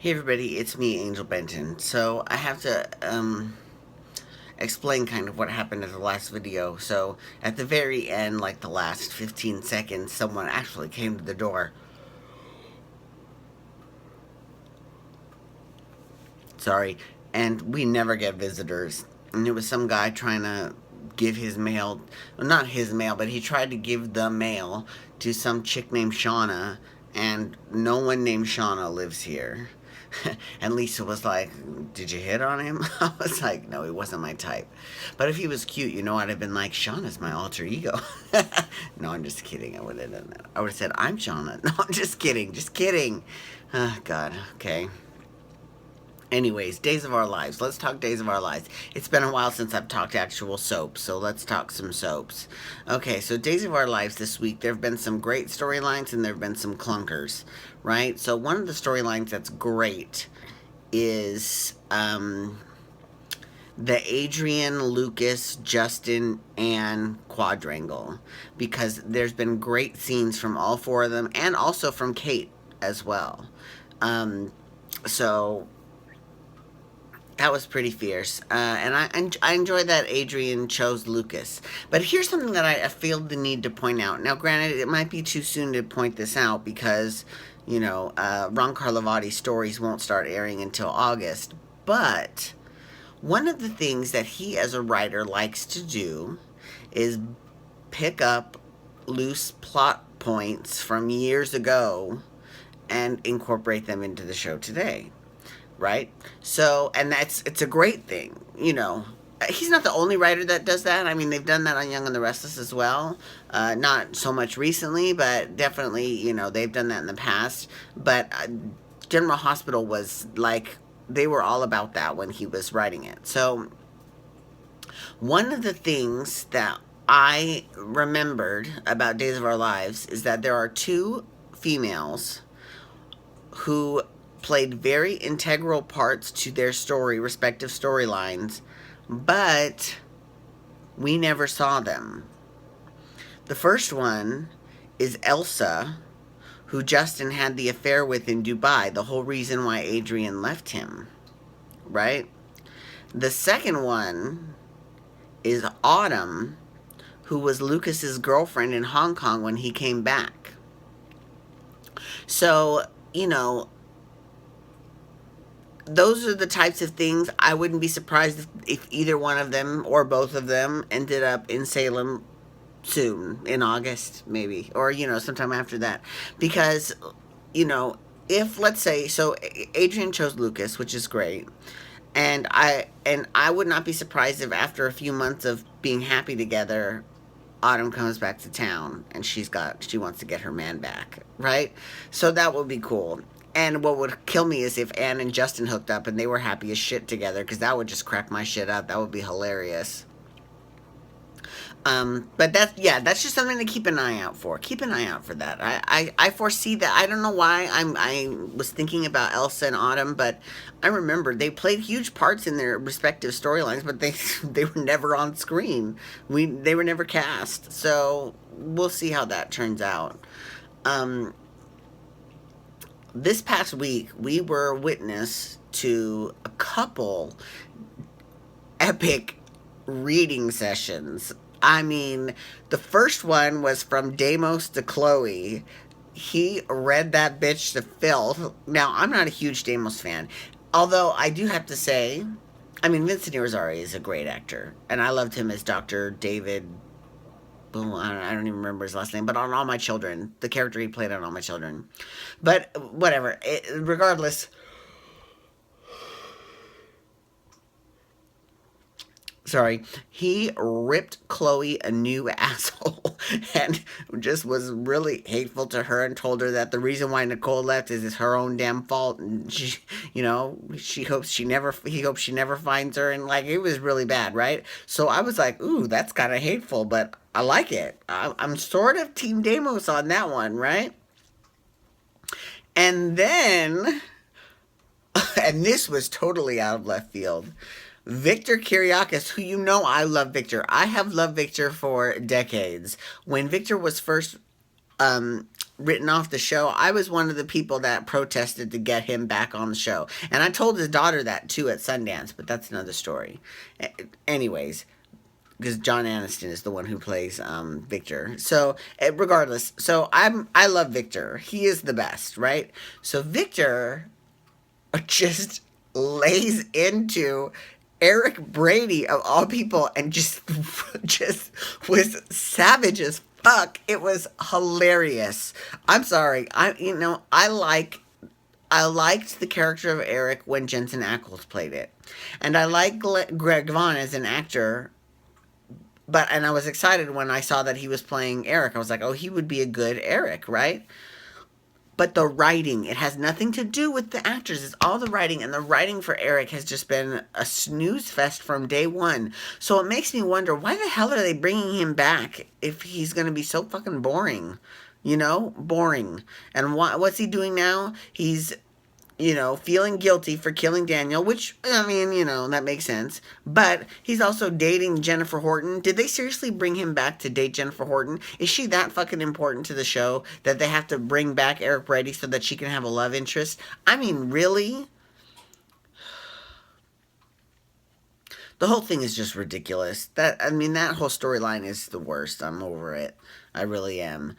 Hey everybody, it's me, Angel Benton. So I have to explain kind of what happened in the last video. So at the very end, like the last 15 seconds, someone actually came to the door. Sorry, and we never get visitors. And it was some guy trying to give his mail, well, not his mail, but he tried to give the mail to some chick named Shauna, and no one named Shauna lives here. And Lisa was like, "Did you hit on him?" I was like, "No, he wasn't my type." But if he was cute, I'd have been like, "Shauna's my alter ego." No, I'm just kidding. I would have done that. I would have said, "I'm Shauna." No, I'm just kidding. Just kidding. Oh, God. Okay. Anyways, Days of Our Lives. Let's talk Days of Our Lives. It's been a while since I've talked actual soaps, so let's talk some soaps. Okay, so Days of Our Lives this week, there have been some great storylines and there have been some clunkers, right? So one of the storylines that's great is the Adrian, Lucas, Justin, and quadrangle, because there's been great scenes from all four of them and also from Kate as well. So that was pretty fierce, and I enjoyed that Adrian chose Lucas. But here's something that I feel the need to point out. Now, granted, it might be too soon to point this out because Ron Carlivati's stories won't start airing until August. But one of the things that he, as a writer, likes to do is pick up loose plot points from years ago and incorporate them into the show today, right? So, and it's a great thing, He's not the only writer that does that. I mean, they've done that on Young and the Restless as well. Not so much recently, but definitely, they've done that in the past. But General Hospital was like, they were all about that when he was writing it. So, one of the things that I remembered about Days of Our Lives is that there are two females who played very integral parts to their respective storylines, but we never saw them. The first one is Elsa, who Justin had the affair with in Dubai, the whole reason why Adrian left him, right? The second one is Autumn, who was Lucas's girlfriend in Hong Kong when he came back. So, those are the types of things. I wouldn't be surprised if either one of them or both of them ended up in Salem soon, in August maybe, or sometime after that, because if, let's say, so Adrian chose Lucas, which is great, and I would not be surprised if after a few months of being happy together, Autumn comes back to town and she wants to get her man back, right? So that would be cool. And what would kill me is if Anne and Justin hooked up and they were happy as shit together, because that would just crack my shit up. That would be hilarious. But that's just something to keep an eye out for. Keep an eye out for that. I foresee that. I don't know why I was thinking about Elsa and Autumn, but I remember they played huge parts in their respective storylines, but they they were never on screen. They were never cast. So we'll see how that turns out. Um, this past week we were witness to a couple epic reading sessions. I mean, the first one was from Deimos to Chloe. He read that bitch to filth. Now, I'm not a huge Deimos fan, although I do have to say, I mean, Vincent Irizarry is a great actor, and I loved him as Dr. David. Well, I don't even remember his last name, but on All My Children, the character he played on All My Children. But whatever, regardless, sorry, he ripped Chloe a new asshole and just was really hateful to her and told her that the reason why Nicole left is her own damn fault, and she hopes she never he hopes she never finds her, and like it was really bad, right? So I was like, ooh, that's kind of hateful, but I like it. I'm sort of Team Deimos on that one, right? And then, and this was totally out of left field. Victor Kiriakis, who I love Victor. I have loved Victor for decades. When Victor was first written off the show, I was one of the people that protested to get him back on the show. And I told his daughter that too at Sundance, but that's another story. Anyways, because John Aniston is the one who plays Victor. So regardless, so I love Victor. He is the best, right? So Victor just lays into Eric Brady of all people and just was savage as fuck. It was hilarious. I'm sorry. I liked the character of Eric when Jensen Ackles played it. And I like Greg Vaughn as an actor, and I was excited when I saw that he was playing Eric. I was like, "Oh, he would be a good Eric, right?" But the writing, it has nothing to do with the actors. It's all the writing, and the writing for Eric has just been a snooze fest from day one. So it makes me wonder, why the hell are they bringing him back if he's going to be so fucking boring? Boring. And what's he doing now? He's feeling guilty for killing Daniel, which, I mean, that makes sense. But he's also dating Jennifer Horton. Did they seriously bring him back to date Jennifer Horton? Is she that fucking important to the show that they have to bring back Eric Brady so that she can have a love interest? I mean, really? The whole thing is just ridiculous. That whole storyline is the worst. I'm over it. I really am.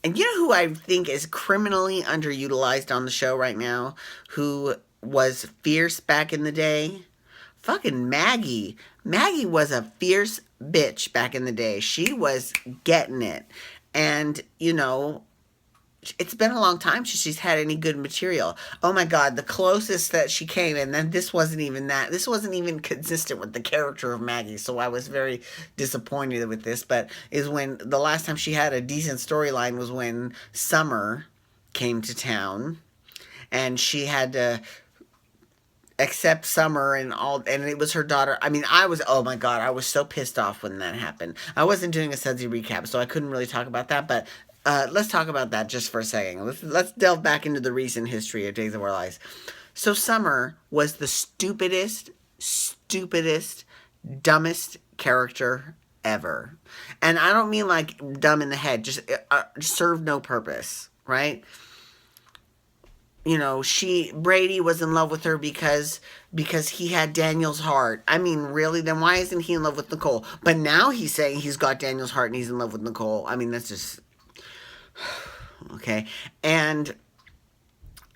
And you know who I think is criminally underutilized on the show right now? Who was fierce back in the day? Fucking Maggie. Maggie was a fierce bitch back in the day. She was getting it. And, it's been a long time since she's had any good material. Oh my God, the closest that she came, and then this wasn't even that. This wasn't even consistent with the character of Maggie, so I was very disappointed with this. But is when the last time she had a decent storyline was when Summer came to town, and she had to accept Summer and it was her daughter. I mean, oh my God, I was so pissed off when that happened. I wasn't doing a Sudsy recap, so I couldn't really talk about that, but let's talk about that just for a second. Let's delve back into the recent history of Days of Our Lives. So Summer was the stupidest, dumbest character ever. And I don't mean like dumb in the head, just served no purpose, right? Brady was in love with her because he had Daniel's heart. I mean, really? Then why isn't he in love with Nicole? But now he's saying he's got Daniel's heart and he's in love with Nicole. I mean, that's just... Okay. And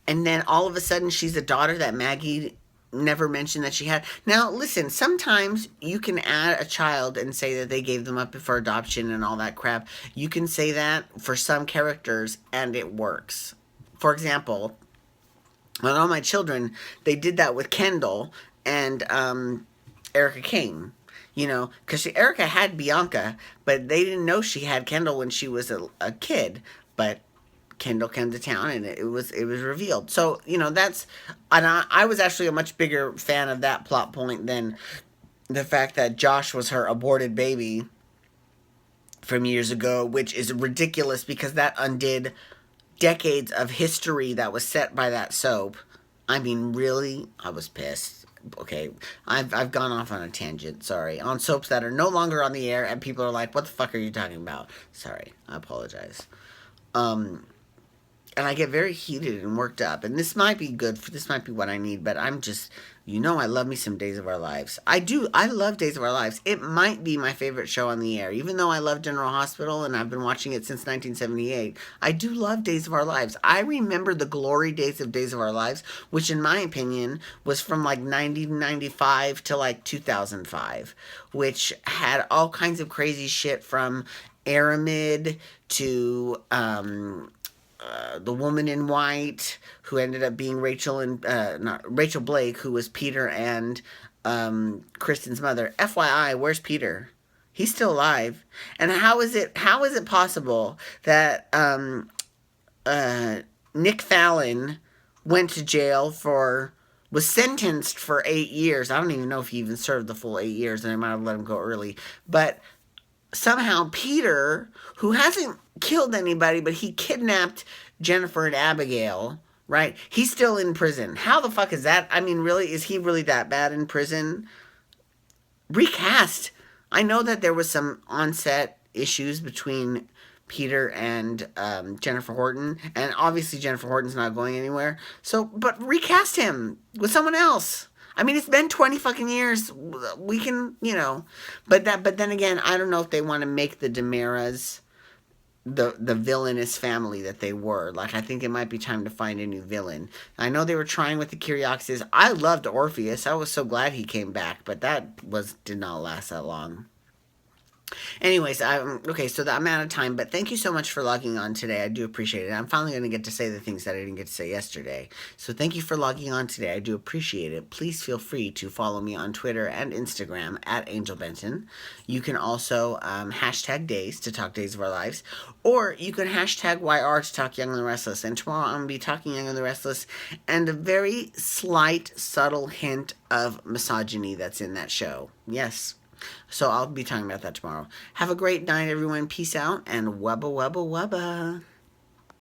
then all of a sudden she's a daughter that Maggie never mentioned that she had. Now, listen, sometimes you can add a child and say that they gave them up for adoption and all that crap. You can say that for some characters and it works. For example, on All My Children, they did that with Kendall and Erica Kane. Because Erica had Bianca, but they didn't know she had Kendall when she was a kid. But Kendall came to town, and it was revealed. So I was actually a much bigger fan of that plot point than the fact that Josh was her aborted baby from years ago, which is ridiculous because that undid decades of history that was set by that soap. I mean, really, I was pissed. Okay, I've gone off on a tangent, sorry. On soaps that are no longer on the air, and people are like, what the fuck are you talking about? Sorry, I apologize. And I get very heated and worked up, and this might be good, this might be what I need, but I'm just, I love me some Days of Our Lives. I love Days of Our Lives. It might be my favorite show on the air, even though I love General Hospital, and I've been watching it since 1978. I do love Days of Our Lives. I remember the glory days of Days of Our Lives, which in my opinion was from like 1995 to like 2005, which had all kinds of crazy shit from Aramid to the woman in white who ended up being Rachel Blake, who was Peter and Kristen's mother. FYI, where's Peter? He's still alive. And how is it possible that Nick Fallon went to jail was sentenced for 8 years? I don't even know if he even served the full 8 years, and I might have let him go early. But somehow Peter, who hasn't killed anybody, but he kidnapped Jennifer and Abigail, right? He's still in prison. How the fuck is that? I mean, really, is he really that bad in prison? Recast. I know that there was some on-set issues between Peter and Jennifer Horton, and obviously Jennifer Horton's not going anywhere. So, but recast him with someone else. I mean, it's been 20 fucking years. We can, but then again, I don't know if they want to make the Damaras the villainous family that they were. Like, I think it might be time to find a new villain. I know they were trying with the Curiosities. I loved Orpheus. I was so glad he came back, but that did not last that long. Anyways, okay, so I'm out of time, but thank you so much for logging on today. I do appreciate it. I'm finally going to get to say the things that I didn't get to say yesterday. So thank you for logging on today. I do appreciate it. Please feel free to follow me on Twitter and Instagram at Angel Benton. You can also hashtag days to talk days of our lives, or you can hashtag YR to talk Young and the Restless. And tomorrow I'm going to be talking Young and the Restless and a very slight, subtle hint of misogyny that's in that show. Yes. So I'll be talking about that tomorrow. Have a great night, everyone. Peace out, and wubba, wubba, wubba.